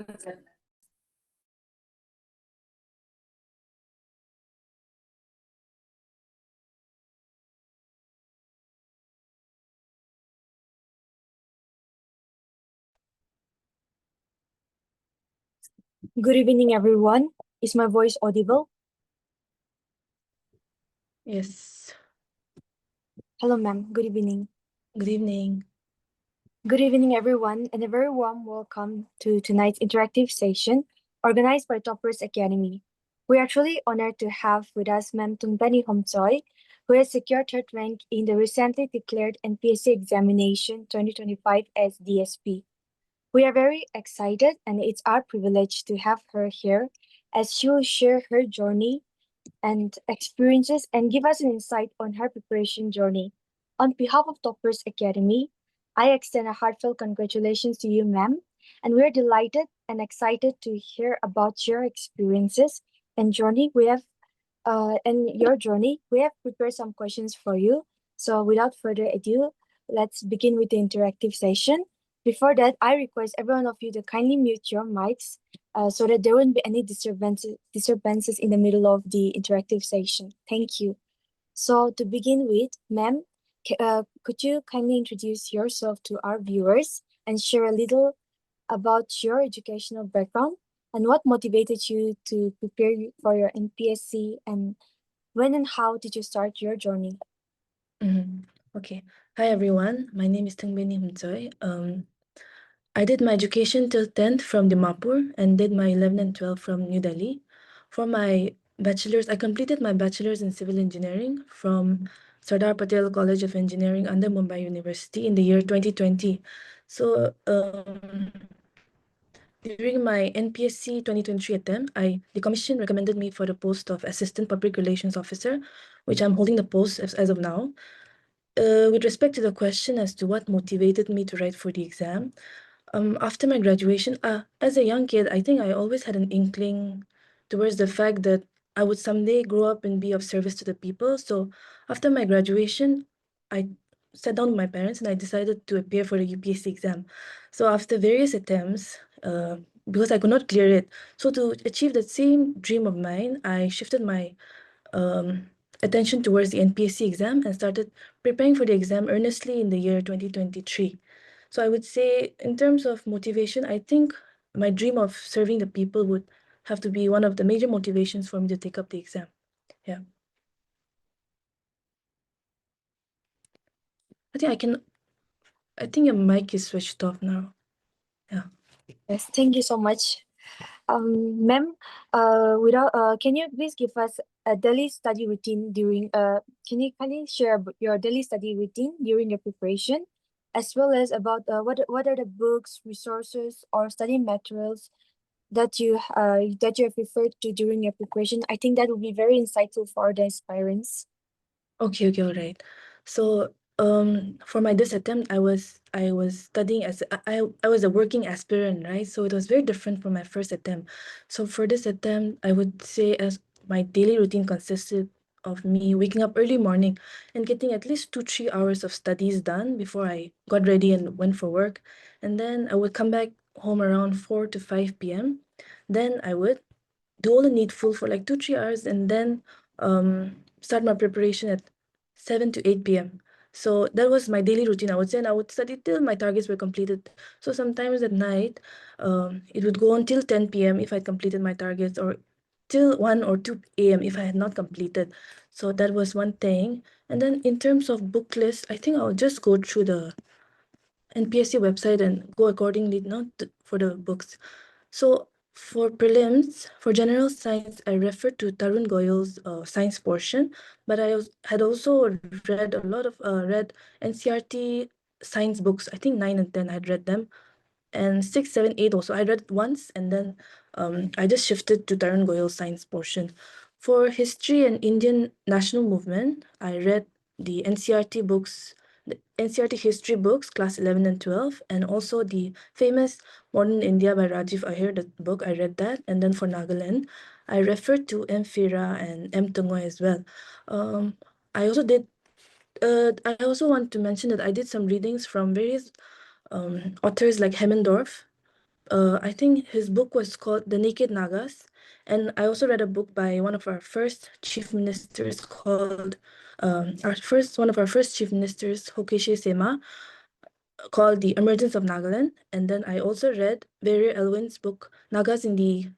Good evening, everyone. Is my voice audible? Yes. Hello, ma'am. Good evening. Good evening. Good evening, everyone, and a very warm welcome to tonight's interactive session organized by Toppers Academy. We are truly honored to have with us Ma'am Thungbeni Humtsoe, who has secured third rank in the recently declared NPSC examination 2025 as DSP. We are very excited, and it's our privilege to have her here as she will share her journey and experiences and give us an insight on her preparation journey. On behalf of Toppers Academy, I extend a heartfelt congratulations to you, ma'am, and we're delighted and excited to hear about your experiences and journey. We have prepared some questions for you. So without further ado, let's begin with the interactive session. Before that, I request every one of you to kindly mute your mics so that there won't be any disturbances in the middle of the interactive session. Thank you. So to begin with, ma'am, could you kindly introduce yourself to our viewers and share a little about your educational background and what motivated you to prepare for your NPSC, and when and how did you start your journey? Okay. Hi, everyone. My name is Thungbeni Humtsoe. I did my education till 10th from Dimapur and did my 11th and 12th from New Delhi. For my bachelor's, I completed my bachelor's in civil engineering from Sardar Patel College of Engineering under Mumbai University in the year 2020. So, during my NPSC 2023 attempt, the commission recommended me for the post of Assistant Public Relations Officer, which I'm holding the post as of now. With respect to the question as to what motivated me to write for the exam, after my graduation, as a young kid, I think I always had an inkling towards the fact that I would someday grow up and be of service to the people. So after my graduation, I sat down with my parents and I decided to appear for the UPSC exam. So after various attempts, because I could not clear it, so to achieve that same dream of mine, I shifted my attention towards the NPSC exam and started preparing for the exam earnestly in the year 2023. So I would say, in terms of motivation, I think my dream of serving the people would have to be one of the major motivations for me to take up the exam. Yeah. I think your mic is switched off now. Yeah. Yes, thank you so much. Ma'am, can you please give us a daily study routine can you kindly share your daily study routine during your preparation, as well as about what are the books, resources, or study materials that you have referred to during your preparation? I think that would be very insightful for the aspirants. Okay, all right. So, for my this attempt, I was studying as I was a working aspirant, right? So it was very different from my first attempt. So for this attempt, I would say as my daily routine consisted of me waking up early morning and getting at least 2-3 hours of studies done before I got ready and went for work. And then I would come back home around 4 to 5 p.m. Then I would do all the needful for like 2-3 hours and then start my preparation at 7 to 8 p.m. So that was my daily routine, I would say, and I would study till my targets were completed. So sometimes at night, it would go on till 10 p.m. if I completed my targets, or till 1 or 2 a.m. if I had not completed. So that was one thing. And then in terms of book list, I think I'll just go through the NPSC website and go accordingly, not for the books. So for prelims, for general science, I referred to Tarun Goyal's science portion, but had also read a lot of read NCRT science books. I think 9 and 10 I had read them, and 6, 7, 8 also I read once, and then I just shifted to Tarun Goyal's science portion. For history and Indian national movement, I read the NCRT books, the NCRT history books, class 11 and 12, and also the famous Modern India by Rajiv Ahir, the book, I read that. And then for Nagaland, I referred to M. Fira and M. Tungoy as well. I also did, I also want to mention that I did some readings from various authors like Hemmendorf, I think his book was called The Naked Nagas. And I also read a book by one of our first chief ministers called, one of our first chief ministers, Hokeshe Sema, called The Emergence of Nagaland. And then I also read Veria Elwin's book, Nagas in the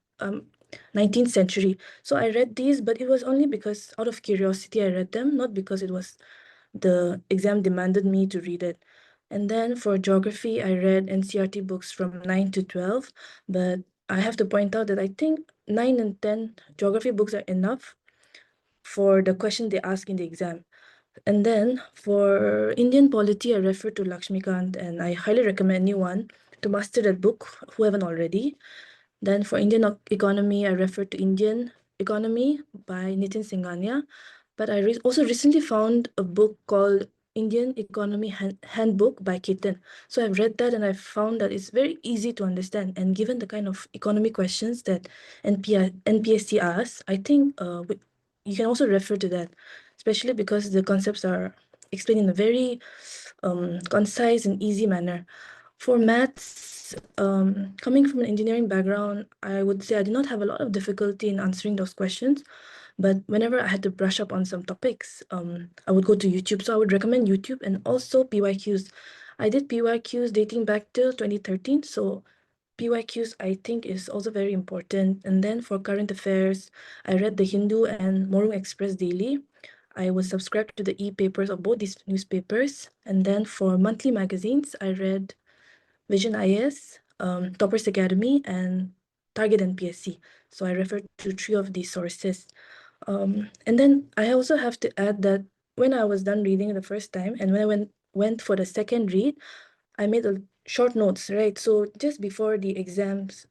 19th century. So I read these, but it was only because out of curiosity I read them, not because it was the exam demanded me to read it. And then for geography, I read NCRT books from 9 to 12, but I have to point out that I think 9 and 10 geography books are enough for the question they ask in the exam. And then for Indian polity, I refer to Lakshmikant, and I highly recommend anyone to master that book who haven't already. Then for Indian economy, I refer to Indian Economy by Nitin Singhania. But I also recently found a book called Indian Economy Handbook by Ketan. So I've read that and I found that it's very easy to understand. And given the kind of economy questions that NPSC asks, I think you can also refer to that, especially because the concepts are explained in a very concise and easy manner. For maths, coming from an engineering background, I would say I did not have a lot of difficulty in answering those questions. But whenever I had to brush up on some topics, I would go to YouTube. So I would recommend YouTube and also PYQs. I did PYQs dating back till 2013. So PYQs, I think, is also very important. And then for current affairs, I read The Hindu and Morung Express daily. I was subscribed to the e-papers of both these newspapers. And then for monthly magazines, I read Vision IS, Toppers Academy, and Target NPSC. So I referred to 3 of these sources. And then I also have to add that when I was done reading the first time and when I went for the second read, I made a short notes, right? So just before the exams,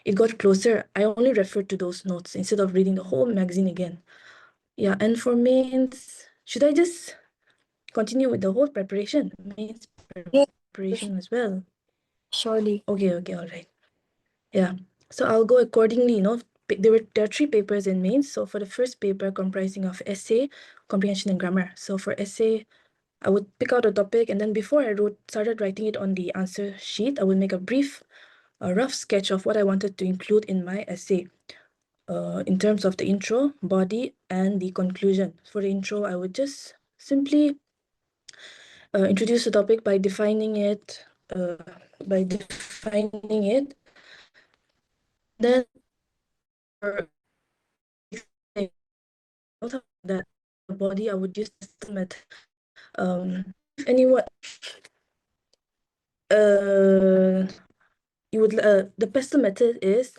it got closer, I only referred to those notes instead of reading the whole magazine again. Yeah, and for mains, should I just continue with the whole preparation, mains Yeah, preparation as well? surely. Okay, all right. Yeah, so I'll go accordingly, there are 3 papers in mains. So for the first paper comprising of essay, comprehension, and grammar. So for essay, I would pick out a topic, and then before I started writing it on the answer sheet, I would make a rough sketch of what I wanted to include in my essay, in terms of the intro, body, and the conclusion. For the intro, I would just simply introduce the topic by defining it, Then for also that the body, I would use the method. If anyone, the pestle method is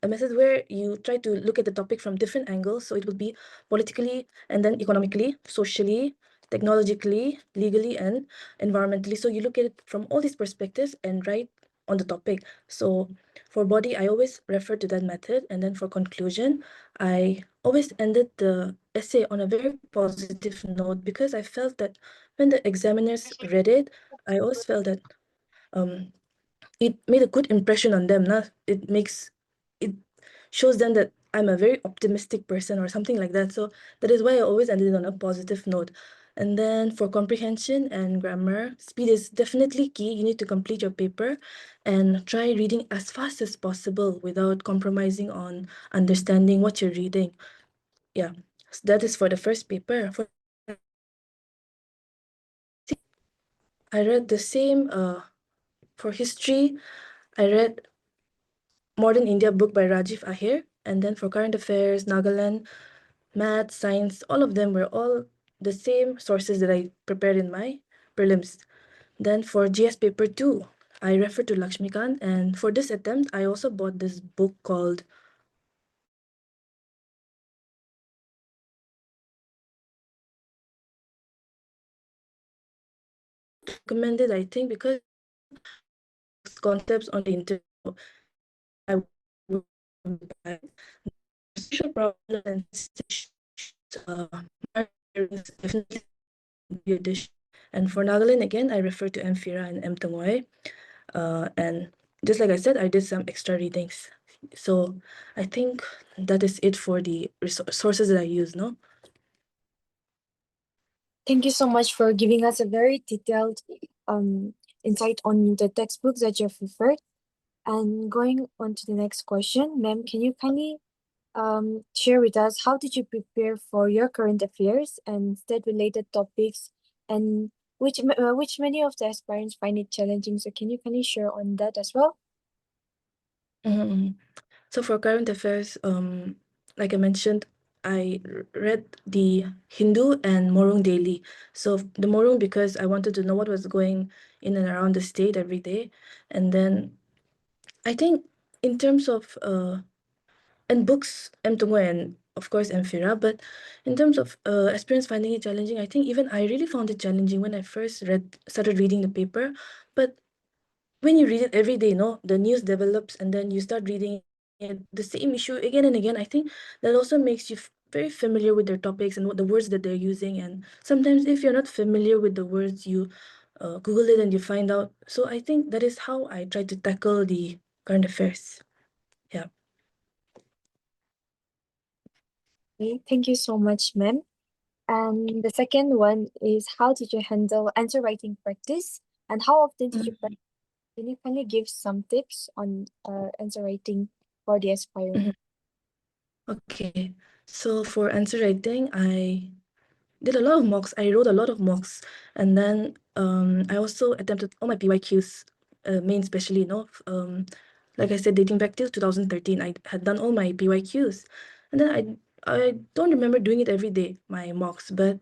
a method where you try to look at the topic from different angles. So it would be politically, and then economically, socially, technologically, legally, and environmentally. So you look at it from all these perspectives and write on the topic. So for body, I always refer to that method. And then for conclusion, I always ended the essay on a very positive note because I felt that when the examiners read it, I always felt that it made a good impression on them. It shows them that I'm a very optimistic person or something like that. So that is why I always ended on a positive note. And then for comprehension and grammar, speed is definitely key. You need to complete your paper and try reading as fast as possible without compromising on understanding what you're reading. Yeah, so that is for the first paper. I read the same for history. I read Modern India book by Rajiv Ahir. And then for current affairs, Nagaland, math, science, all of them were all the same sources that I prepared in my prelims. Then for GS paper 2, I referred to Lakshmikant. And for this attempt, I also bought this book called recommended, I think, because concepts on the internet. I would buy social problems and definitely be a dish. And for Nagaland, again, I refer to Amphira and M. Tangoy. And just like I said, I did some extra readings. So I think that is it for the sources that I use, no? Thank you so much for giving us a very detailed insight on the textbooks that you've referred. And going on to the next question, ma'am, can you kindly share with us how did you prepare for your current affairs and state-related topics, and which many of the aspirants find it challenging? So can you kindly share on that as well? Mhm. So for current affairs, like I mentioned, read the Hindu and Morung daily. So the Morung because I wanted to know what was going in and around the state every day, and then I think in terms of and books M. and of course Amphira, but in terms of aspirants finding it challenging, I think even I really found it challenging when I first started reading the paper, but when you read it every day, the news develops and then you start reading it, the same issue again and again. I think that also makes you very familiar with their topics and what the words that they're using. And sometimes if you're not familiar with the words, you Google it and you find out. So I think that is how I try to tackle the current affairs. Yeah. Okay, thank you so much, ma'am. And the second one is how did you handle answer writing practice, and how often did you Mhm. practice? Can you kindly give some tips on answer writing for the aspirant? Mhm. Okay. So for answer writing, I did a lot of mocks. I wrote a lot of mocks, and then I also attempted all my PYQs, main especially, like I said, dating back till 2013, I had done all my PYQs, and then I don't remember doing it every day, my mocks, but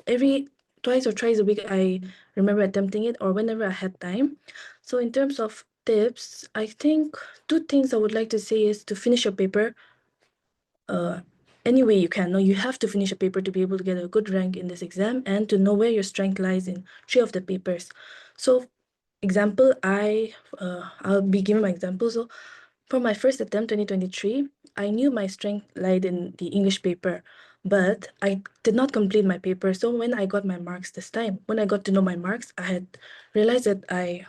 every twice or thrice a week I remember attempting it, or whenever I had time. So in terms of tips, I think two things I would like to say is to finish your paper uh, any way you can. No, you have to finish a paper to be able to get a good rank in this exam and to know where your strength lies in three of the papers. So, example, I'll be giving my example. So, for my first attempt, 2023, I knew my strength lied in the English paper, but I did not complete my paper. So when I got my marks this time, when I got to know my marks, I had realized that I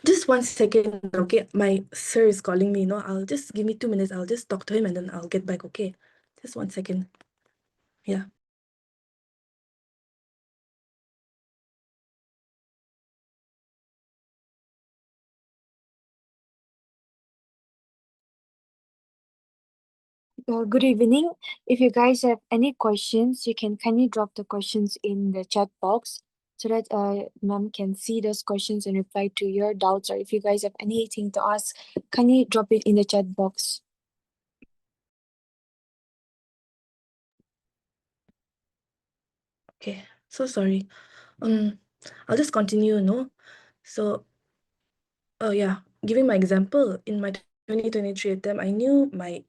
just one second, okay? My sir is calling me, I'll just give me 2 minutes. I'll just talk to him and then I'll get back, okay? Just one second. Yeah. Good evening. If you guys have any questions, you can kindly drop the questions in the chat box so that ma'am can see those questions and reply to your doubts. Or if you guys have anything to ask, kindly drop it in the chat box. Okay. So sorry. Um, I'll just continue, no? So, oh yeah, giving my example, in my 2023 attempt,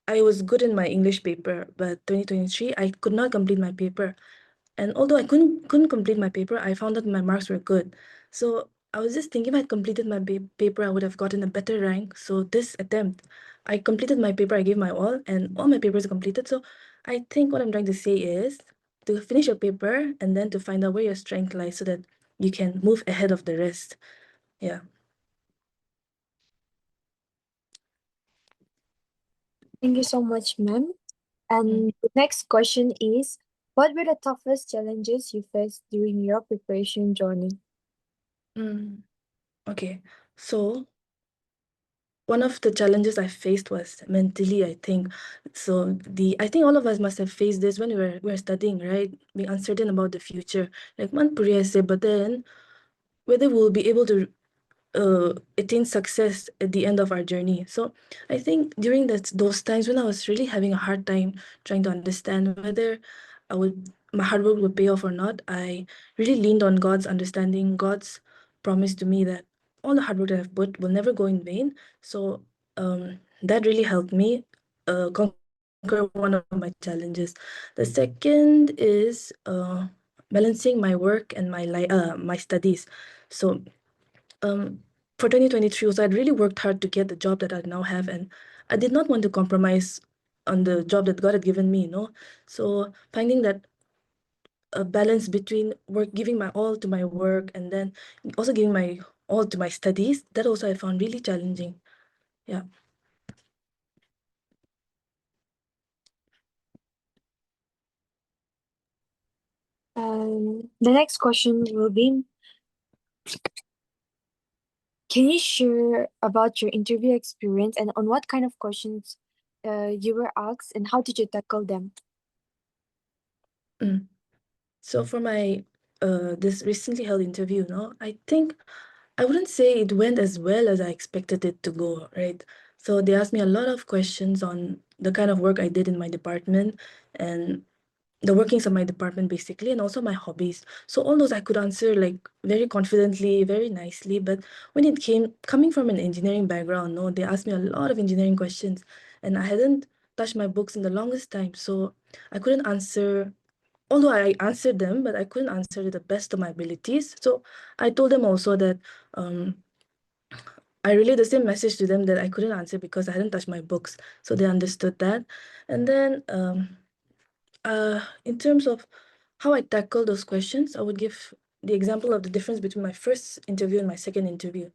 I was good in my English paper, but 2023, I could not complete my paper. And although I couldn't complete my paper, I found that my marks were good. So I was just thinking if I had completed my paper, I would have gotten a better rank. So this attempt, I completed my paper, I gave my all, and all my papers are completed. So I think what I'm trying to say is to finish your paper and then to find out where your strength lies so that you can move ahead of the rest. Yeah. Thank you so much, ma'am. Mm. And the next question is, what were the toughest challenges you faced during your preparation journey? Mm. Okay. So one of the challenges I faced was mentally, I think. So I think all of us must have faced this when we were studying, right? Being uncertain about the future. Like man puriya se, but then whether we'll be able to attain success at the end of our journey. So I think during those times when I was really having a hard time trying to understand whether my hard work would pay off or not, I really leaned on God's understanding, God's promise to me that all the hard work that I've put will never go in vain. So that really helped me conquer one of my challenges. The second is balancing my work and my studies. So um, for 2023 also, I'd really worked hard to get the job that I now have, and I did not want to compromise on the job that God had given me. So finding that a balance between giving my all to my work and then also giving my all to my studies, that also I found really challenging. Yeah. The next question will be, Can you share about your interview experience and on what kind of questions you were asked and how did you tackle them? Mm. So for my this recently held interview, I think I wouldn't say it went as well as I expected it to go, right? So they asked me a lot of questions on the kind of work I did in my department and the workings of my department basically, and also my hobbies. So all those I could answer like very confidently, very nicely. But when it came coming from an engineering background, no, they asked me a lot of engineering questions, and I hadn't touched my books in the longest time, so I couldn't answer. Although I answered them, but I couldn't answer to the best of my abilities. So I told them also that um, I relayed the same message to them that I couldn't answer because I hadn't touched my books. So they understood that. And then in terms of how I tackle those questions, I would give the example of the difference between my first interview and my second interview.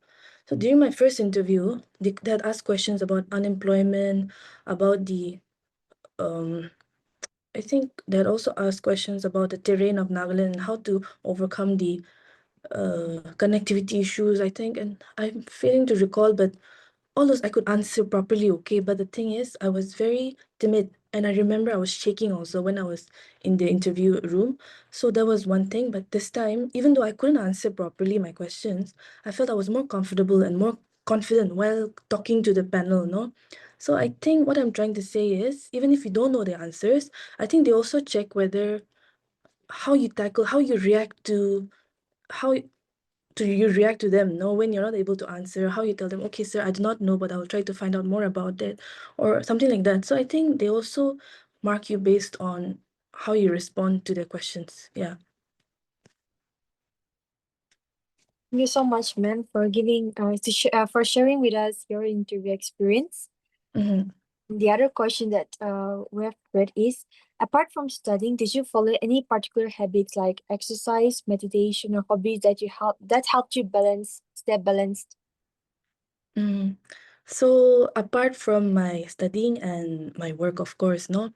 So during my first interview, they had asked questions about unemployment, about the I think they had also asked questions about the terrain of Nagaland and how to overcome the connectivity issues, I think. And I'm failing to recall, but all those I could answer properly, okay. But the thing is, I was very timid. And I remember I was shaking also when I was in the interview room. So that was one thing. But this time, even though I couldn't answer properly my questions, I felt I was more comfortable and more confident while talking to the panel, no? So I think what I'm trying to say is, even if you don't know the answers, I think they also check whether how you tackle, how you react to how do you react to them, no, when you're not able to answer, how you tell them, okay, sir, I do not know, but I will try to find out more about it, or something like that. So I think they also mark you based on how you respond to their questions. Yeah. Thank you so much, ma'am, for giving for sharing with us your interview experience. Mm-hmm. The other question that we have read is, apart from studying, did you follow any particular habits like exercise, meditation, or hobbies that helped you stay balanced? Mm. So apart from my studying and my work, of course, no,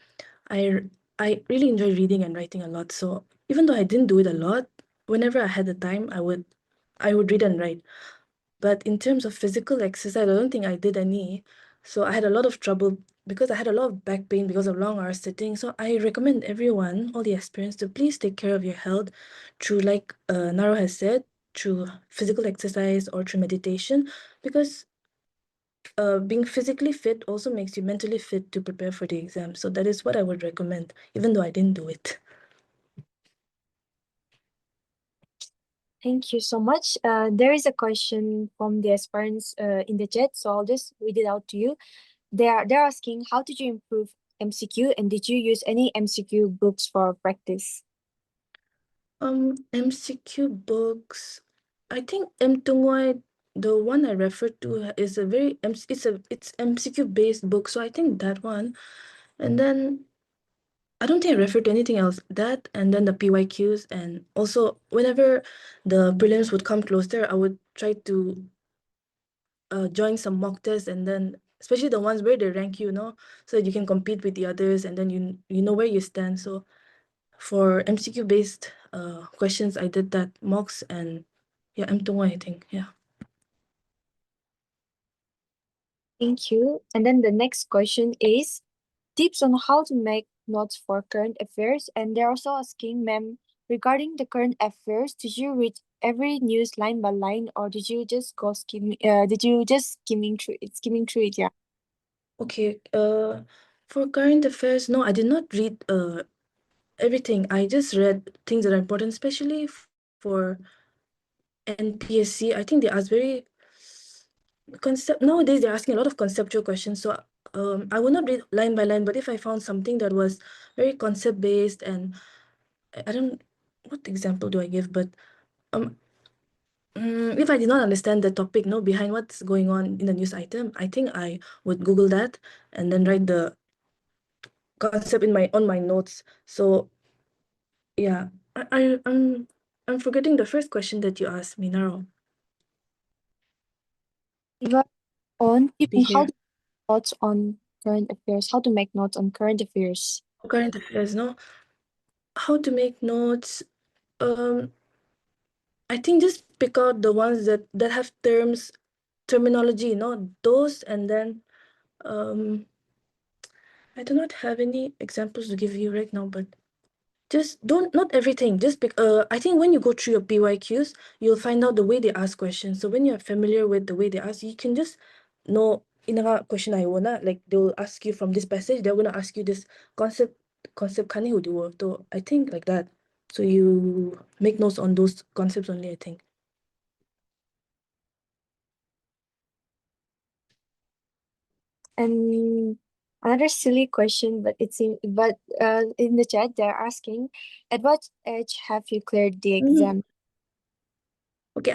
I really enjoy reading and writing a lot. So even though I didn't do it a lot, whenever I had the time, I would read and write. But in terms of physical exercise, I don't think I did any. So I had a lot of trouble because I had a lot of back pain because of long hours sitting. So I recommend everyone, all the aspirants, to please take care of your health through, like Naro has said, through physical exercise or through meditation, because being physically fit also makes you mentally fit to prepare for the exam. So that is what I would recommend, even though I didn't do it. Thank you so much. There is a question from the aspirants in the chat, so I'll just read it out to you. They're asking, how did you improve MCQ and did you use any MCQ books for practice? MCQ books. I think M Tungwai, the one I referred to, is a very it's MCQ based book. So I think that one, and then I don't think I referred to anything else. That and then the PYQs, and also whenever the prelims would come closer, I would try to join some mock tests, and then especially the ones where they rank you, so that you can compete with the others, and then you know where you stand. So for MCQ based questions, I did that mocks and yeah, M2, I think. Yeah. Thank you. And then the next question is tips on how to make notes for current affairs. And they're also asking, ma'am, regarding the current affairs, did you read every news line by line, or did you just go skimming? Did you just skimming through it? Yeah. Okay. For current affairs, no, I did not read everything. I just read things that are important, especially for NPSC. I think they ask very nowadays they're asking a lot of conceptual questions. So I would not read line by line, but if I found something that was very concept based, and I don't, what example do I give? But um if I did not understand the topic, no, behind what's going on in the news item, I think I would Google that and then write the concept in my on my notes. So yeah, I'm forgetting the first question that you asked me now. Right on Be tips on how here. to make notes on current affairs, how to make notes on current affairs. Current affairs, no? How to make notes? Um, I think just pick out the ones that have terms terminology, those, and then I do not have any examples to give you right now, but just not everything. I think when you go through your PYQs, you'll find out the way they ask questions. So when you're familiar with the way they ask, you can just know in a question I wanna like they'll ask you from this passage, they're gonna ask you this concept kani hudiwo. So I think like that. So you make notes on those concepts only, I think. And another silly question, but in the chat they're asking, at what age have you cleared the exam? Okay,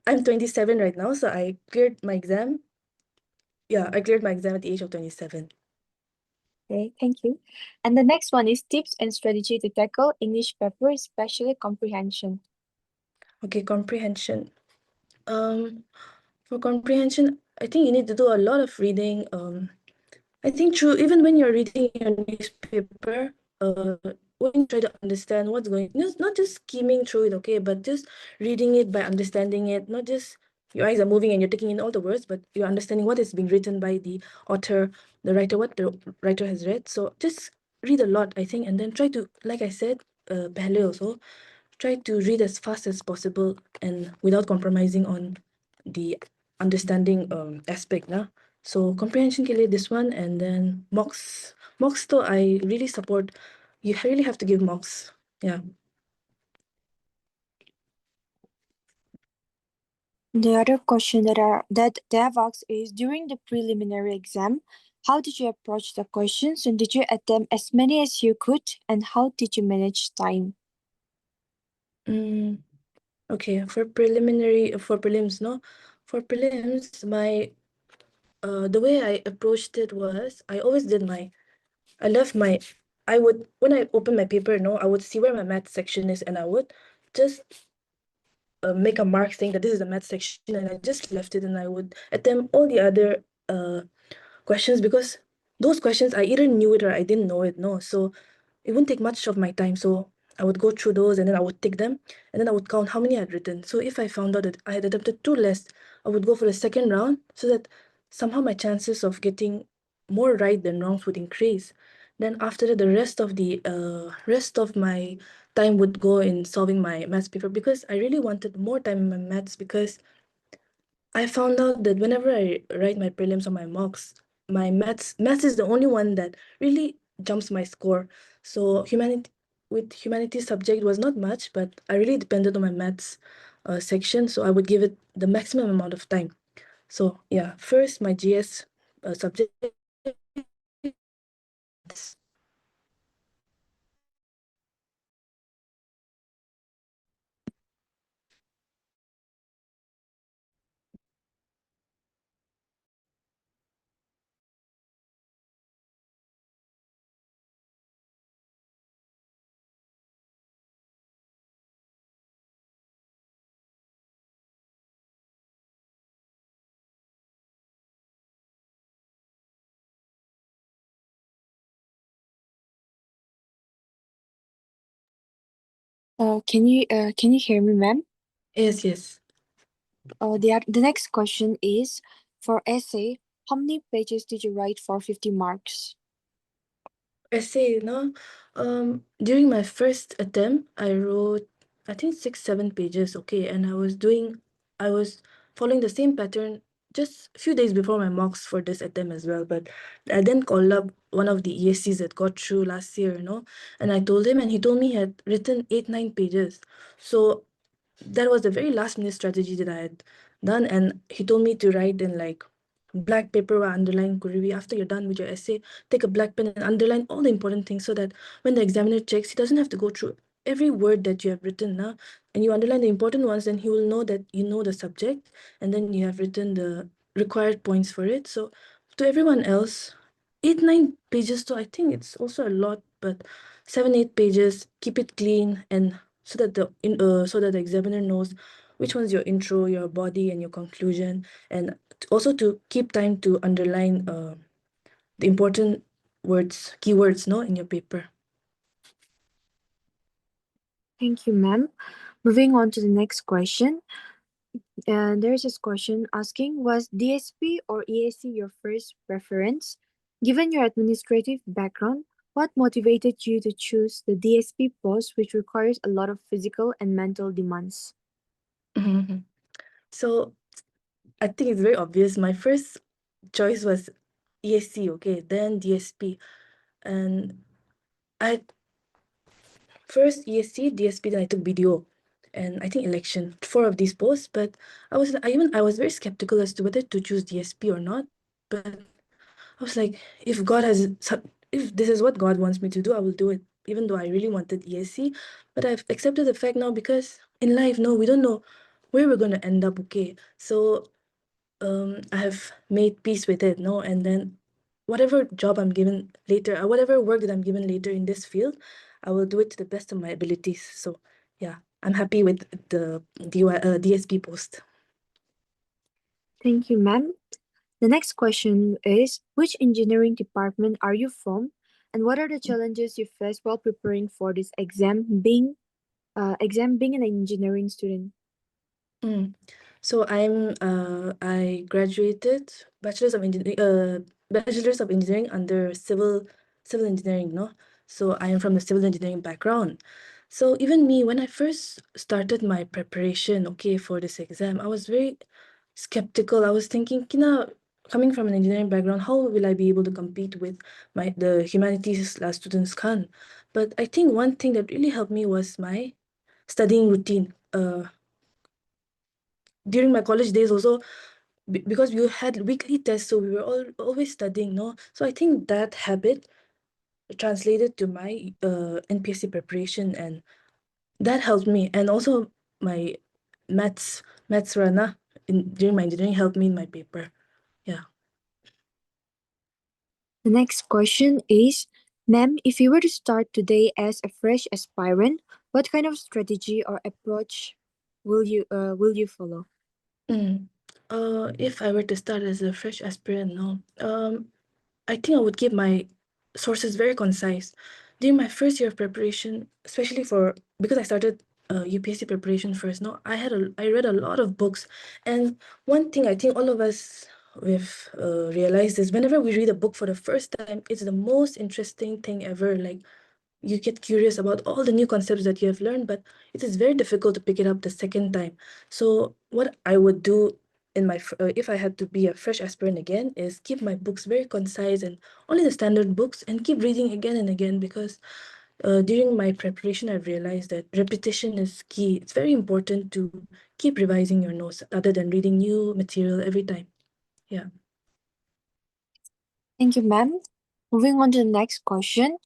I'm 27 right now, so I cleared my exam. Yeah, I cleared my exam at the age of 27. Okay, thank you. And the next one is tips and strategy to tackle English paper, especially comprehension. Okay, comprehension. For comprehension, I think you need to do a lot of reading. I think even when you're reading your newspaper, when you try to understand what's going, not just skimming through it, okay, but just reading it by understanding it. Not just your eyes are moving and you're taking in all the words, but you're understanding what is being written by the author, the writer, what the writer has read. So just read a lot, I think, and then try to, like I said, pehle also, try to read as fast as possible and without compromising on the understanding aspect. So comprehension ke liye this one, and then mocks though I really support. You really have to give mocks. Yeah. The other question that they have asked is, during the preliminary exam, how did you approach the questions and did you attempt as many as you could, and how did you manage time? Okay, for prelims, no? For prelims, the way I approached it was I always did I left my I would when I open my paper, I would see where my math section is and I would just make a mark saying that this is the math section, and I just left it and I would attempt all the other questions, because those questions I either knew it or I didn't know it, so it wouldn't take much of my time. So I would go through those and then I would tick them and then I would count how many I had written. So if I found out that I had attempted two less, I would go for the second round so that somehow my chances of getting more right than wrongs would increase. Then after that, the rest of my time would go in solving my maths paper, because I really wanted more time in my maths, because I found out that whenever I write my prelims or my mocks, my maths is the only one that really jumps my score. So humanities subject was not much, but I really depended on my maths section, so I would give it the maximum amount of time. So yeah, first my GS subject. Can you hear me, ma'am? Yes. The next question is, for essay, how many pages did you write for 50 marks? Essay, during my first attempt, I wrote, I think 6-7 pages, okay, and I was following the same pattern just a few days before my mocks for this attempt as well. But I then called up one of the ESCs that got through last year, and I told him, and he told me he had written 8-9 pages. So that was the very last minute strategy that I had done, and he told me to write in like black paper or underline Kurivi. After you're done with your essay, take a black pen and underline all the important things, so that when the examiner checks, he doesn't have to go through every word that you have written now, and you underline the important ones, then he will know that you know the subject, and then you have written the required points for it. So to everyone else, 8-9 pages, so I think it's also a lot, but 7-8 pages, keep it clean, and so that the examiner knows which one's your intro, your body, and your conclusion, and also to keep time to underline the important keywords, no, in your paper. Thank you, ma'am. Moving on to the next question. And there's this question asking, was DSP or EAC your first preference? Given your administrative background, what motivated you to choose the DSP post, which requires a lot of physical and mental demands? Mhm. So I think it's very obvious. My first choice was ESC, okay, then DSP. And I first ESC, DSP, then I took BDO. And I think election, four of these posts. But I was very skeptical as to whether to choose DSP or not. But I was like, if this is what God wants me to do, I will do it. Even though I really wanted ESC, but I've accepted the fact now because in life, no, we don't know where we're gonna end up. Okay, so I have made peace with it, no, and then whatever job I'm given later, whatever work that I'm given later in this field, I will do it to the best of my abilities. So yeah, I'm happy with the DSP post. Thank you, ma'am. The next question is, which engineering department are you from, and what are the challenges you face while preparing for this exam being an engineering student? Mm. So I graduated bachelor's of engineering under civil engineering, no? So I am from the civil engineering background. So even me, when I first started my preparation, okay, for this exam, I was very skeptical. I was thinking, Kina, coming from an engineering background, how will I be able to compete with the humanities students can? But I think one thing that really helped me was my studying routine. During my college days also, because we had weekly tests, so we were always studying, no? So I think that habit translated to my NPSC preparation, and that helped me. And also my maths rana during my engineering helped me in my paper. Yeah. The next question is, ma'am, if you were to start today as a fresh aspirant, what kind of strategy or approach will you follow? Mm. If I were to start as a fresh aspirant, no. I think I would keep my sources very concise. During my first year of preparation, especially because I started UPSC preparation first, no, I read a lot of books, and one thing I think all of us we've realized is whenever we read a book for the first time, it's the most interesting thing ever. Like you get curious about all the new concepts that you have learned, but it is very difficult to pick it up the second time. So what I would do if I had to be a fresh aspirant again is keep my books very concise and only the standard books and keep reading again and again because during my preparation I've realized that repetition is key. It's very important to keep revising your notes other than reading new material every time. Yeah. Thank you, ma'am. Moving on to the next question.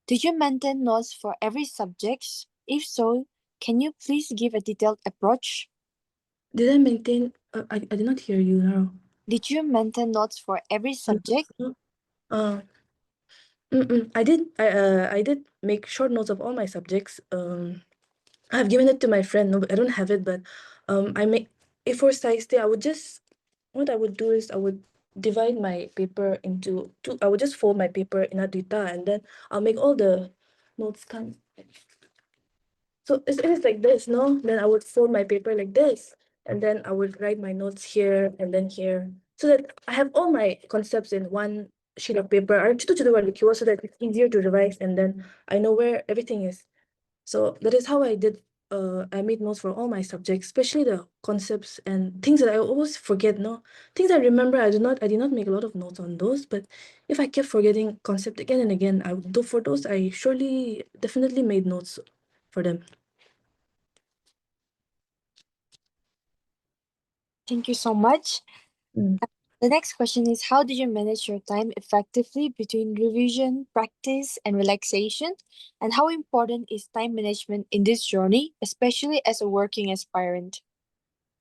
Did you maintain notes for every subject? If so, can you please give a detailed approach? Did I maintain? I did not hear you now. Did you maintain notes for every subject? Uh, I did make short notes of all my subjects. I've given it to my friend. No, I don't have it, but I make if for size day, what I would do is I would divide my paper into two. I would just fold my paper in a dita, and then I'll make all the notes come. So it's like this, no? Then I would fold my paper like this, and then I would write my notes here and then here, so that I have all my concepts in one sheet of paper. Or so that it's easier to revise, and then I know where everything is. So that is how I did. I made notes for all my subjects, especially the concepts and things that I always forget. No, things I remember, I did not make a lot of notes on those. But if I kept forgetting concept again and again, I would do for those. I surely, definitely made notes for them. Thank you so much. Mm. The next question is, how did you manage your time effectively between revision, practice, and relaxation? And how important is time management in this journey, especially as a working aspirant?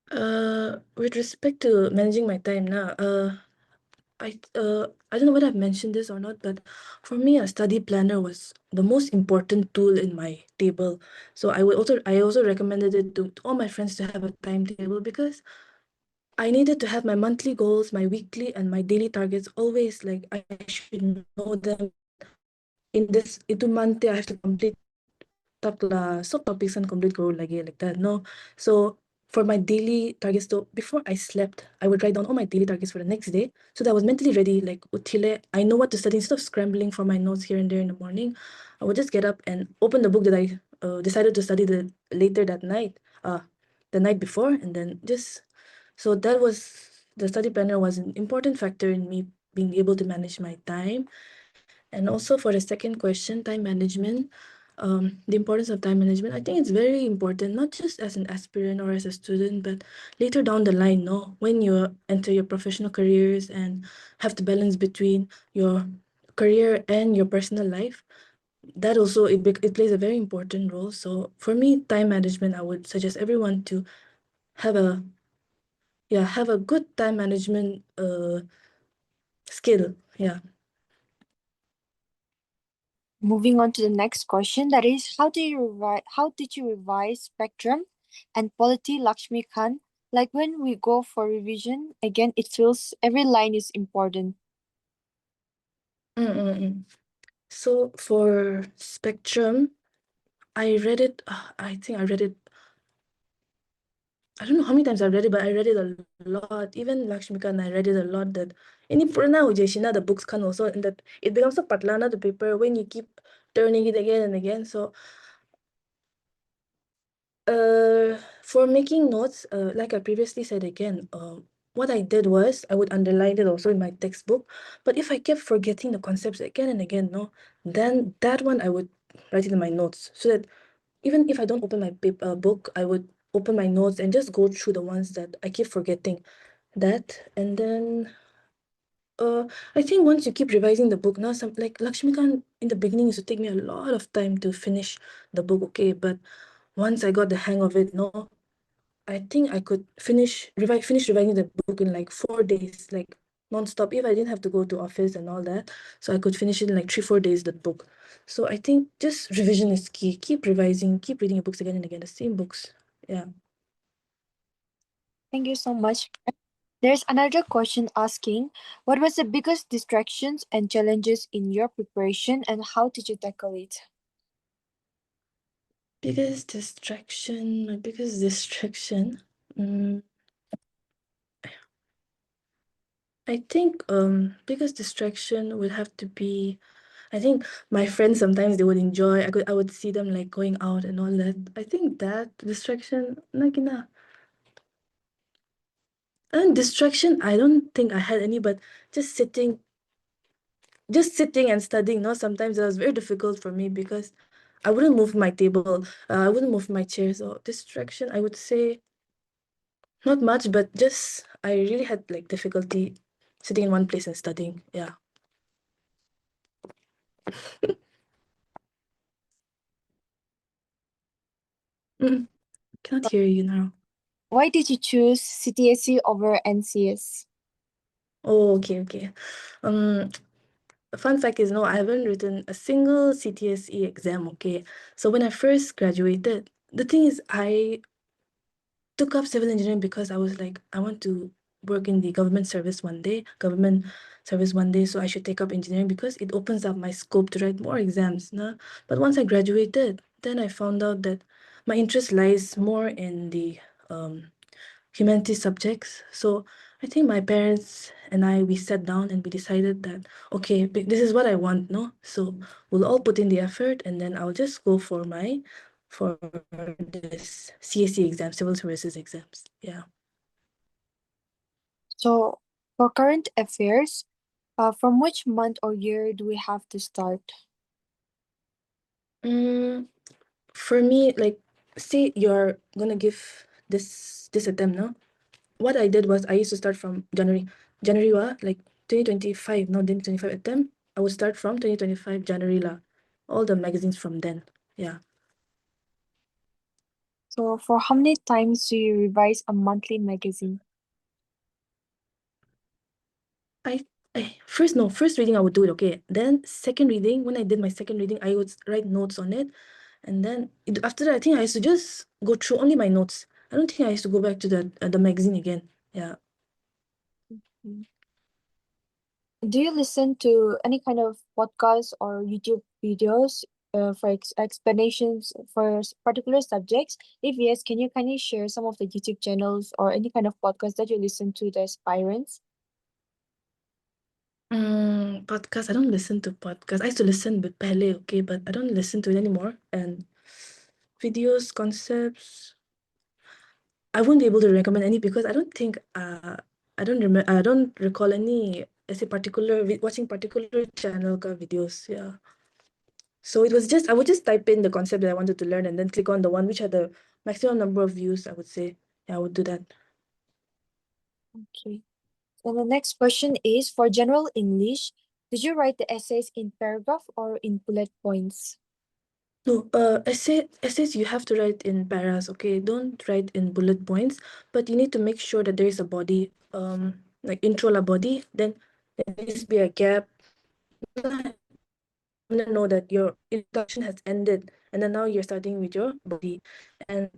With respect to managing my time now, I don't know whether I've mentioned this or not, but for me, a study planner was the most important tool in my table. So I also recommended it to all my friends to have a timetable because I needed to have my monthly goals, my weekly and my daily targets always like I should know them in this into month I have to complete top topics and complete goal like that. No. So for my daily targets, so before I slept, I would write down all my daily targets for the next day. So that I was mentally ready, like utile, I know what to study. Instead of scrambling for my notes here and there in the morning, I would just get up and open the book that I decided to study later that night, the night before, and then just so that was the study planner was an important factor in me being able to manage my time. And also for the second question, time management, the importance of time management, I think it's very important, not just as an aspirant or as a student, but later down the line, no, when you enter your professional careers and have to balance between your career and your personal life. That also it plays a very important role. So for me, time management, I would suggest everyone to have a have a good time management skill. Yeah. Moving on to the next question, that is, how did you revise Spectrum and Polity Lakshmi Khan? Like when we go for revision, again, it feels every line is important. Mm-mm-mm. So for Spectrum, I read it. I think I read it. I don't know how many times I read it, but I read it a lot. Even Lakshmika, I read it a lot. That any Purna Ujeshina, the books can also, and that it becomes so patlana the paper when you keep turning it again and again. So for making notes, like I previously said again, what I did was I would underline it also in my textbook. But if I kept forgetting the concepts again and again, no, then that one I would write it in my notes so that even if I don't open my book, I would open my notes and just go through the ones that I keep forgetting. That and then I think once you keep revising the book, now some like Lakshmikan in the beginning used to take me a lot of time to finish the book, okay, but once I got the hang of it, no, I think I could finish revising the book in like 4 days, like non-stop. If I didn't have to go to office and all that, so I could finish it in like 3-4 days the book. So I think just revision is key. Keep revising, keep reading your books again and again, the same books. Yeah. Thank you so much. There's another question asking, what was the biggest distractions and challenges in your preparation and how did you tackle it? My biggest distraction. Mm, I think biggest distraction would have to be, I think my friends sometimes they would enjoy. I would see them like going out and all that. I think that distraction, like and distraction, I don't think I had any, but just sitting and studying, no, sometimes it was very difficult for me because I wouldn't move my table, I wouldn't move my chair. So distraction, I would say not much, but just I really had like difficulty sitting in one place and studying. Yeah. Mm, cannot hear you now. Why did you choose CTSC over NCS? Oh, okay. Um, fun fact is, no, I haven't written a single CTSE exam, okay? So when I first graduated, the thing is, I took up civil engineering because I was like, I want to work in the government service one day, so I should take up engineering because it opens up my scope to write more exams. No? But once I graduated, then I found out that my interest lies more in the humanities subjects. So I think my parents and we sat down and we decided that, okay, this is what I want, no? So we'll all put in the effort and then I'll just go for this CAC exam, civil services exams. Yeah. So, for current affairs, from which month or year do we have to start? Mm, for me, like, say you're gonna give this attempt, no? What I did was I used to start from January like 2025, no 2025 attempt. I would start from 2025 January la. All the magazines from then. Yeah. So, for how many times do you revise a monthly magazine? I, first reading I would do it, okay. Then second reading, when I did my second reading, I would write notes on it. And then after that, I think I used to just go through only my notes. I don't think I used to go back to the magazine again. Yeah. Mm. Do you listen to any kind of podcasts or YouTube videos explanations for particular subjects? If yes, can you kindly share some of the YouTube channels or any kind of podcast that you listen to the aspirants? Podcast. I don't listen to podcasts. I used to listen but pehle, okay, but I don't listen to it anymore. And videos, concepts, I won't be able to recommend any because I don't think I don't remember I don't recall any as a particular watching particular channel ka videos. Yeah. So it was just I would just type in the concept that I wanted to learn and then click on the one which had the maximum number of views, I would say. Yeah, I would do that. Okay. And the next question is for general English, did you write the essays in paragraph or in bullet points? No, essays you have to write in paras, okay? Don't write in bullet points, but you need to make sure that there is a body, like intro la body, then there needs to be a gap. You know that your introduction has ended, and then now you're starting with your body. And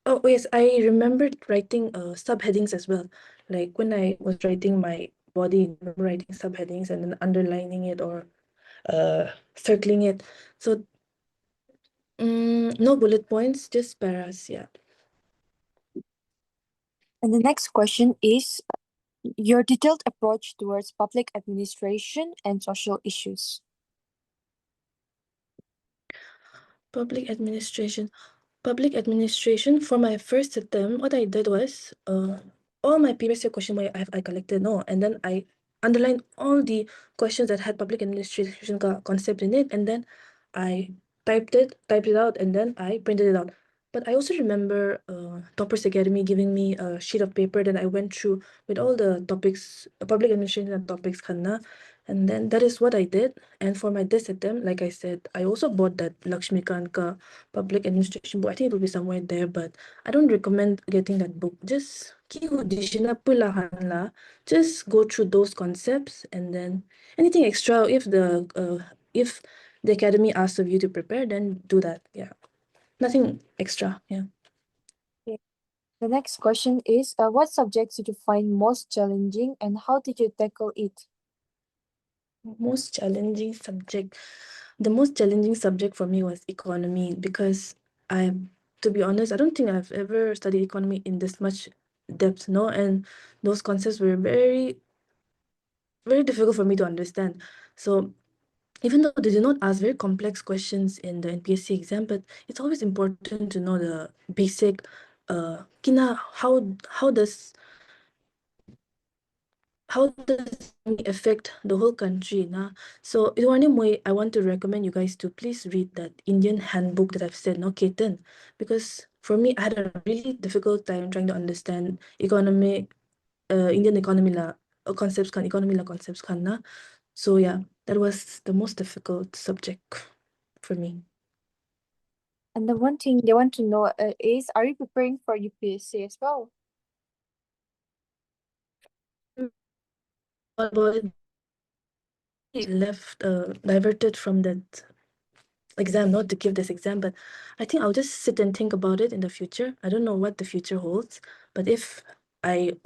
oh yes, I remembered writing subheadings as well. Like when I was writing my body, I remember writing subheadings and then underlining it or circling it. So no bullet points, just paras, yeah. And the next question is your detailed approach towards public administration and social issues. Public administration. Public administration, for my first attempt, what I did was all my previous year question I collected, no, and then I underlined all the questions that had public administration concept in it, and then I typed it out, and then I printed it out. But I also remember Toppers Academy giving me a sheet of paper that I went through with all the topics, public administration topics, Khanna, and then that is what I did. And for my this attempt, like I said, I also bought that Lakshmikant ka public administration book. I think it will be somewhere there, but I don't recommend getting that book. Just just go through those concepts and then anything extra if the academy asks of you to prepare, then do that. Yeah. Nothing extra. Yeah. Okay. The next question is what subjects did you find most challenging and how did you tackle it? Most challenging subject. The most challenging subject for me was economy because to be honest, I don't think I've ever studied economy in this much depth, no, and those concepts were very, very difficult for me to understand. So even though they do not ask very complex questions in the NPSC exam, but it's always important to know the basic, how does it affect the whole country, na? So it one way I want to recommend you guys to please read that Indian handbook that I've said, no, Ketan, because for me I had a really difficult time trying to understand Indian economy la concepts kan na. So yeah, that was the most difficult subject for me. And the one thing they want to know is are you preparing for UPSC as well? But left diverted from that exam, not to give this exam, but I think I'll just sit and think about it in the future. I don't know what the future holds, but if I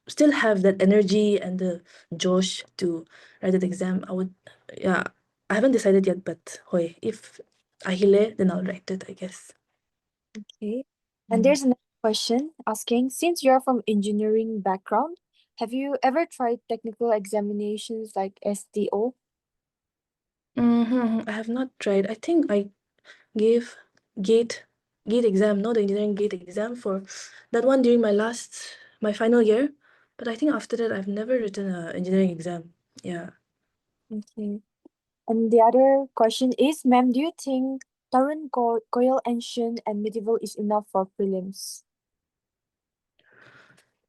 still have that energy and the josh to write that exam, I would, yeah, I haven't decided yet, but hoy, if I hile, then I'll write it, I guess. Okay. And Mm. there's another question asking, since you're from engineering background, have you ever tried technical examinations like STO? I have not tried. I think I gave gate gate exam, no, the engineering gate exam for that one during my final year. But I think after that I've never written an engineering exam. Yeah. Okay. And the other question is, ma'am, do you think Tarun Goyal Ancient and Medieval is enough for prelims?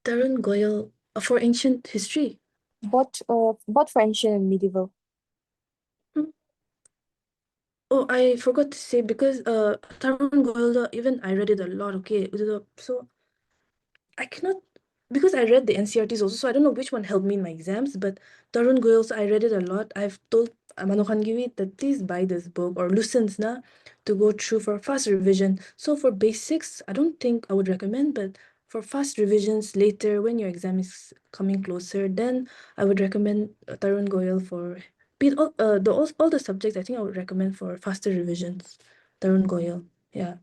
Tarun Goyal for ancient history. Both for ancient and medieval. Hmm. Oh, I forgot to say because Tarun Goyal, even I read it a lot, okay. So I cannot because I read the NCRTs also, so I don't know which one helped me in my exams, but Tarun Goyal's I read it a lot. I've told Manokan Giwi that please buy this book or Lucens na to go through for fast revision. So for basics, I don't think I would recommend, but for fast revisions later when your exam is coming closer, then I would recommend Tarun Goyal for Be all all the subjects I think I would recommend for faster revisions. Tarun Goyal. Yeah.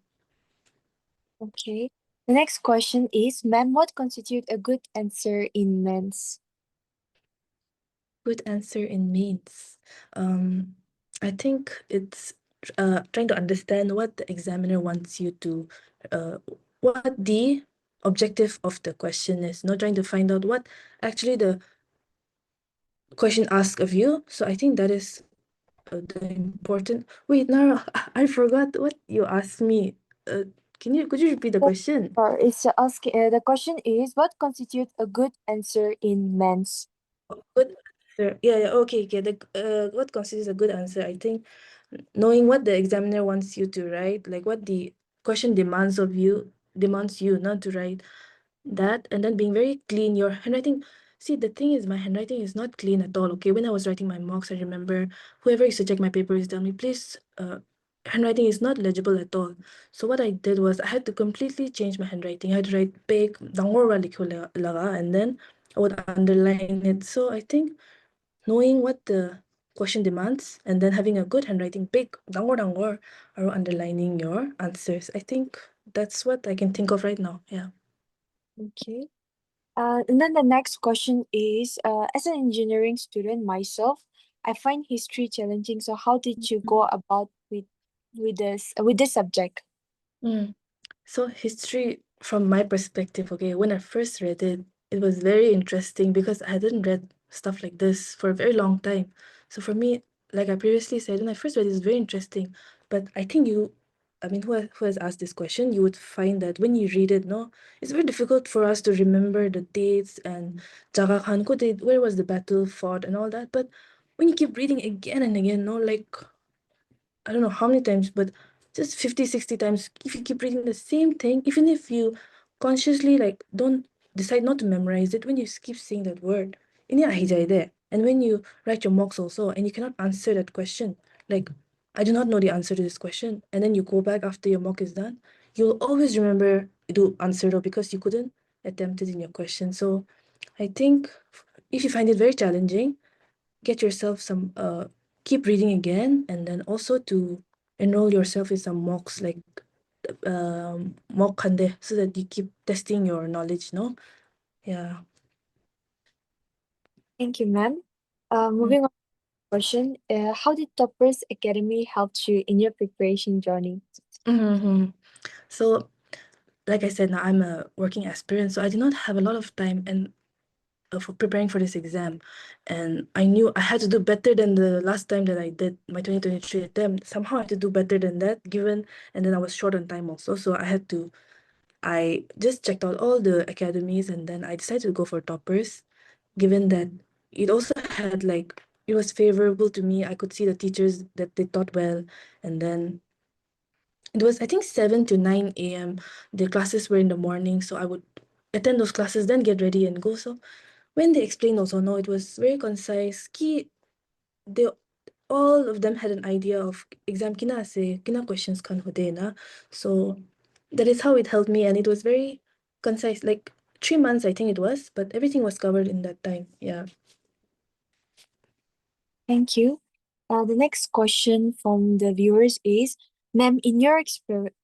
Okay. The next question is, ma'am, what constitute a good answer in men's? Good answer in mains. I think it's trying to understand what the examiner wants you to what the objective of the question is, not trying to find out what actually the question asks of you. So I think that is the important. Wait, Nara, I forgot what you asked me. Could you repeat the question? Or the question is, what constitute a good answer in men's? Good answer. Yeah, yeah, okay, okay. What constitutes a good answer? I think knowing what the examiner wants you to write, like what the question demands you not to write that, and then being very clean. Your handwriting. See, the thing is, my handwriting is not clean at all. Okay, when I was writing my mocks, I remember whoever used to check my papers tell me, please, handwriting is not legible at all. So what I did was I had to completely change my handwriting. I had to write big, dangor laga, and then I would underline it. So I think knowing what the question demands and then having a good handwriting, big dangor dangor, or underlining your answers. I think that's what I can think of right now. Yeah. Okay. And then the next question is, as an engineering student myself, I find history challenging. So how did you go about with this subject? Mm. So history, from my perspective, okay, when I first read it, it was very interesting because I hadn't read stuff like this for a very long time. So for me, like I previously said, when I first read it, it's very interesting. But I think I mean, who has asked this question, you would find that when you read it, no, it's very difficult for us to remember the dates and Jaga Khan, where was the battle fought and all that. But when you keep reading again and again, no, like I don't know how many times, but just 50, 60 times, if you keep reading the same thing, even if you consciously like don't decide not to memorize it, when you keep saying that word, inya ahijay there. And when you write your mocks also, and you cannot answer that question, like I do not know the answer to this question, and then you go back after your mock is done, you'll always remember to answer though because you couldn't attempt it in your question. So I think if you find it very challenging, get yourself some keep reading again, and then also to enroll yourself in some mocks like mock khande so that you keep testing your knowledge, no? Yeah. Thank you, ma'am. Mm. Moving on to the question, how did Toppers Academy help you in your preparation journey? Mm-hmm. So like I said, now I'm a working aspirant, so I did not have a lot of time and for preparing for this exam, and I knew I had to do better than the last time that I did my 2023 attempt. Somehow I had to do better than that given, and then I was short on time also, so I just checked out all the academies and then I decided to go for toppers, given that it also had like it was favorable to me. I could see the teachers that they taught well, and then it was I think 7 to 9 a.m. The classes were in the morning, so I would attend those classes, then get ready and go. So when they explained also, no, it was very concise. They all of them had an idea of exam kina questions kan hode na. So that is how it helped me, and it was very concise. Like 3 months, I think it was, but everything was covered in that time. Yeah. Thank you. The next question from the viewers is, ma'am, in your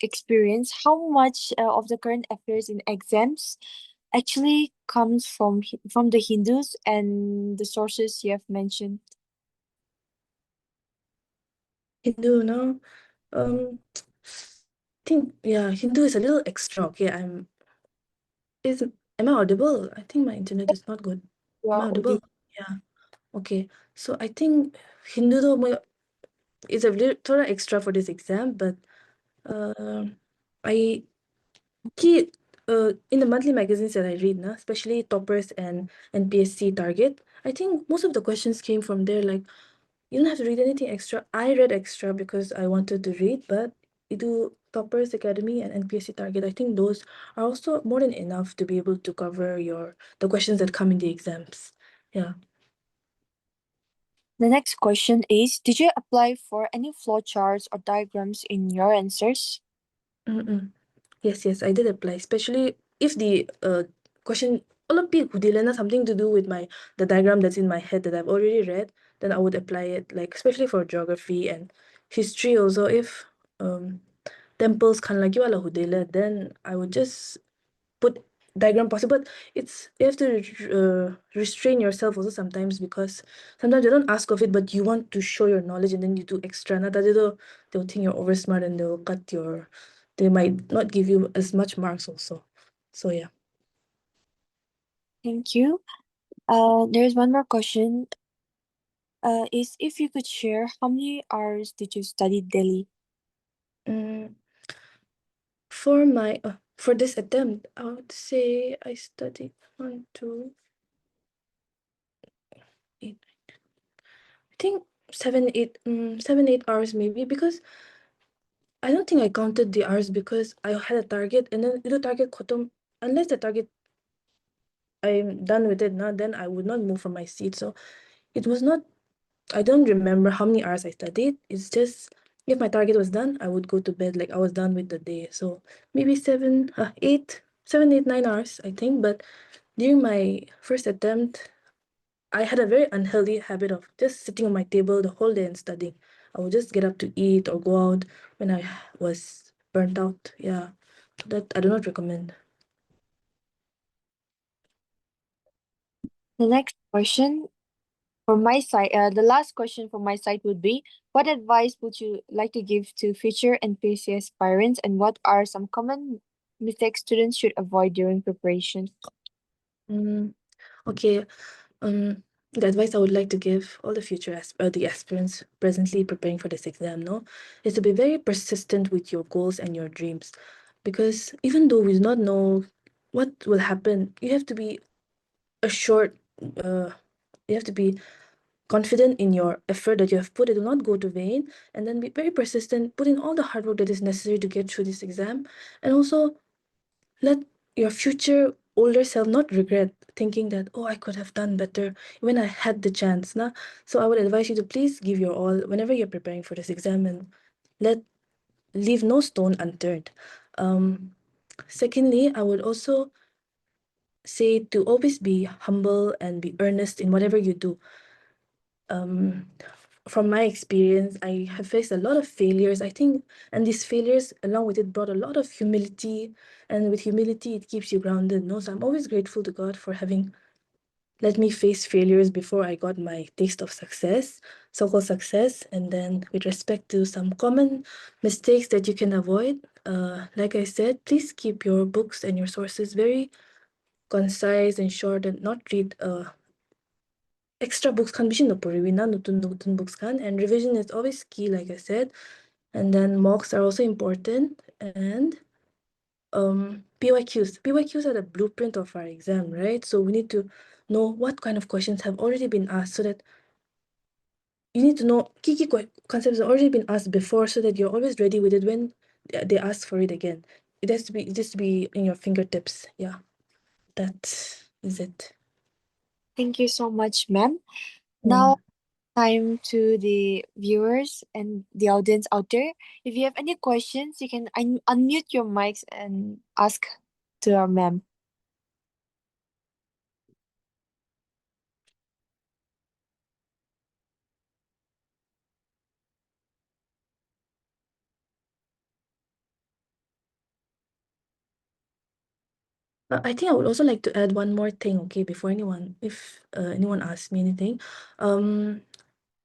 experience, how much of the current affairs in exams actually comes from the Hindus and the sources you have mentioned? Hindu, no. Think yeah, Hindu is a little extra. Okay, is am I audible? I think my internet is not good. Am I Yeah, audible? Yeah. Okay. So I think Hindu though is a little extra for this exam, but I key in the monthly magazines that I read, na, especially Toppers and NPSC Target, I think most of the questions came from there. Like you don't have to read anything extra. I read extra because I wanted to read, but you do Toppers Academy and NPSC Target. I think those are also more than enough to be able to cover the questions that come in the exams. Yeah. The next question is, did you apply for any flowcharts or diagrams in your answers? Mm-mm. Yes, yes, I did apply, especially if the question something to do with the diagram that's in my head that I've already read, then I would apply it, like especially for geography and history also. If temples kan lagi wala hudela, then I would just put diagram possible. But you have to restrain yourself also sometimes, because sometimes they don't ask of it, but you want to show your knowledge and then you do extra. Na they'll think you're over smart and they might not give you as much marks also. So yeah. Thank you. There's one more question. Is if you could share how many hours did you study daily? Mm, for this attempt, I would say I studied 1, 2, 8. I think 7, 8 hours maybe, because I don't think I counted the hours because I had a target, and then the target khatam, unless the target I'm done with it now, then I would not move from my seat. So it was not, I don't remember how many hours I studied. It's just if my target was done, I would go to bed, like I was done with the day. So maybe 7, 8, 9 hours, I think. But during my first attempt, I had a very unhealthy habit of just sitting on my table the whole day and studying. I would just get up to eat or go out when I was burnt out. Yeah, that I do not recommend. The next question from my side, the last question from my side would be, what advice would you like to give to future NPSC aspirants, and what are some common mistakes students should avoid during preparation? Mm, okay. The advice I would like to give all the the aspirants presently preparing for this exam, no, is to be very persistent with your goals and your dreams, because even though we do not know what will happen, you have to be assured. You have to be confident in your effort that you have put. It will not go to vain, and then be very persistent. Put in all the hard work that is necessary to get through this exam, and also let your future older self not regret thinking that, oh, I could have done better when I had the chance. Na? So I would advise you to please give your all whenever you're preparing for this exam, and let leave no stone unturned. Secondly, I would also say to always be humble and be earnest in whatever you do. From my experience, I have faced a lot of failures, I think, and these failures, along with it, brought a lot of humility. And with humility, it keeps you grounded. No, so I'm always grateful to God for having let me face failures before I got my taste of success, so-called success. And then, with respect to some common mistakes that you can avoid, like I said, please keep your books and your sources very concise and short, and not read extra books can be no na nutun books can, and revision is always key, like I said. And then mocks are also important, and PYQs are the blueprint of our exam, right? So we need to know what kind of questions have already been asked, so that you need to know key concepts have already been asked before, so that you're always ready with it when they ask for it again. It has to be in your fingertips. Yeah, that is it. Thank you so much, ma'am. Mm. Now, time to the viewers and the audience out there. If you have any questions, you can unmute your mics and ask to our ma'am. I think I would also like to add one more thing, okay, before if anyone asks me anything. When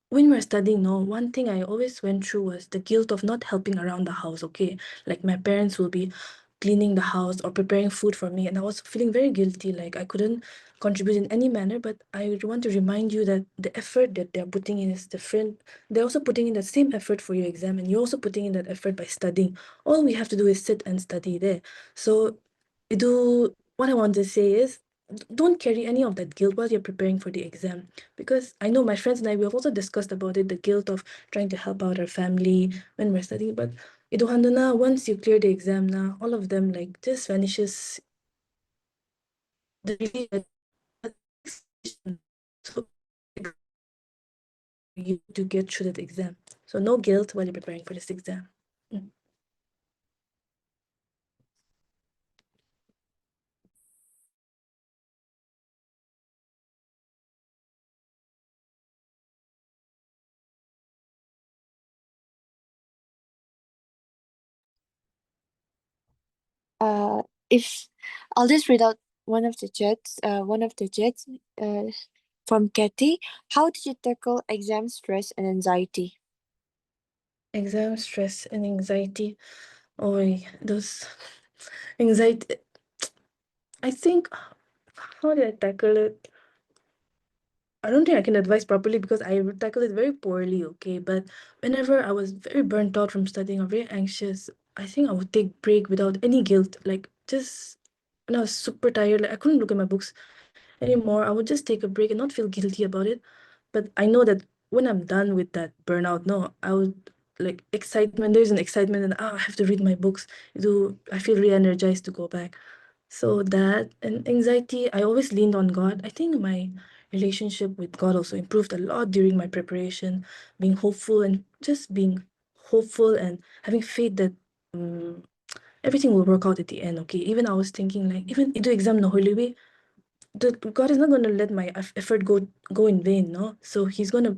we're studying, no, one thing I always went through was the guilt of not helping around the house, okay? Like my parents will be cleaning the house or preparing food for me, and I was feeling very guilty, like I couldn't contribute in any manner. But I want to remind you that the effort that they're putting in is different. They're also putting in the same effort for your exam, and you're also putting in that effort by studying. All we have to do is sit and study there. So what I want to say is, don't carry any of that guilt while you're preparing for the exam, because I know my friends and I, we have also discussed about it, the guilt of trying to help out our family when we're studying. But once you clear the exam na, all of them like just vanishes. The relief that so you to get through that exam. So no guilt while you're preparing for this exam. Mm. If I'll just read out one of the jets from Katie. How did you tackle exam stress and anxiety? Exam stress and anxiety. Oh, those anxiety. I think, how did I tackle it? I don't think I can advise properly because I tackled it very poorly, okay? But whenever I was very burnt out from studying or very anxious, I think I would take break without any guilt. Like just when I was super tired, like I couldn't look at my books anymore, I would just take a break and not feel guilty about it. But I know that when I'm done with that burnout, no, I would like excitement. There's an excitement, and I have to read my books. I feel re-energized to go back. So that and anxiety, I always leaned on God. I think my relationship with God also improved a lot during my preparation, being hopeful and just being hopeful and having faith that um, everything will work out at the end. Okay, even I was thinking like even into exam no holibi, the God is not going to let my effort go in vain. No, so He's going to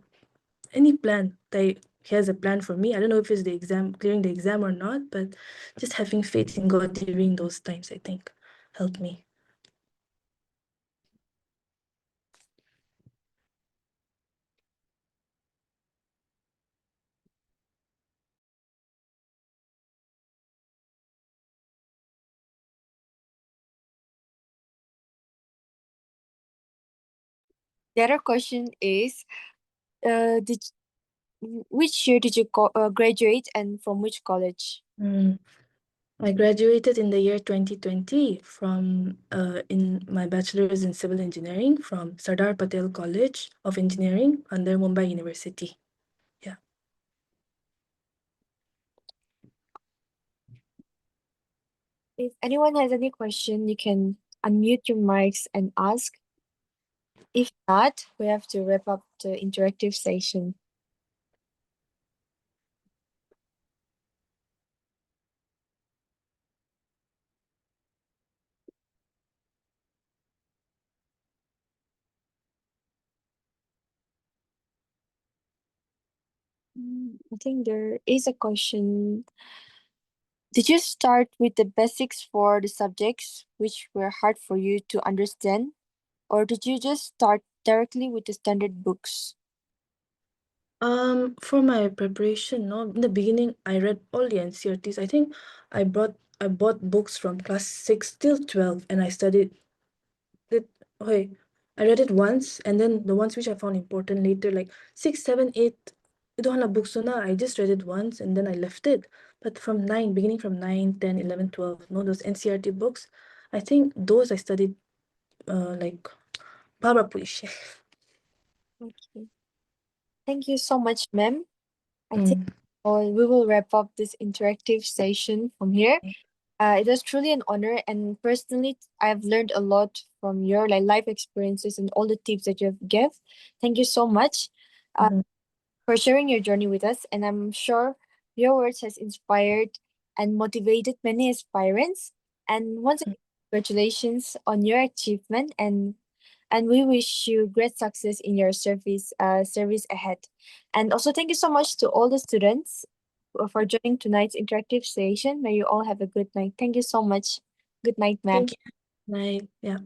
any plan that He has a plan for me. I don't know if it's the exam, clearing the exam or not, but just having faith in God during those times, I think, helped me. The other question is, did which year did you graduate and from which college? Mm. I graduated in the year 2020 from in my bachelor's in civil engineering from Sardar Patel College of Engineering under Mumbai University. Yeah. If anyone has any question, you can unmute your mics and ask. If not, we have to wrap up the interactive session. I think there is a question. Did you start with the basics for the subjects which were hard for you to understand, or did you just start directly with the standard books? For my preparation, no, in the beginning, I read all the NCRTs. I think I bought books from class 6 till 12 and I studied it. Okay, I read it once and then the ones which I found important later, like 6, 7, 8, ito na books na, I just read it once and then I left it. But from 9, beginning from 9, 10, 11, 12, no, those NCRT books, I think those I studied like Baba Pulish. Okay. Thank you so much, ma'am. I think Mm. we will wrap up this interactive session from here. It was truly an honor, and personally, I've learned a lot from your life experiences and all the tips that you have give. Thank you so much Mhm. for sharing your journey with us, and I'm sure your words has inspired and motivated many aspirants. And once again, congratulations on your achievement, and we wish you great success in your service ahead. And also, thank you so much to all the students for joining tonight's interactive session. May you all have a good night. Thank you so much. Good night, ma'am. Thank you. Night. Yeah.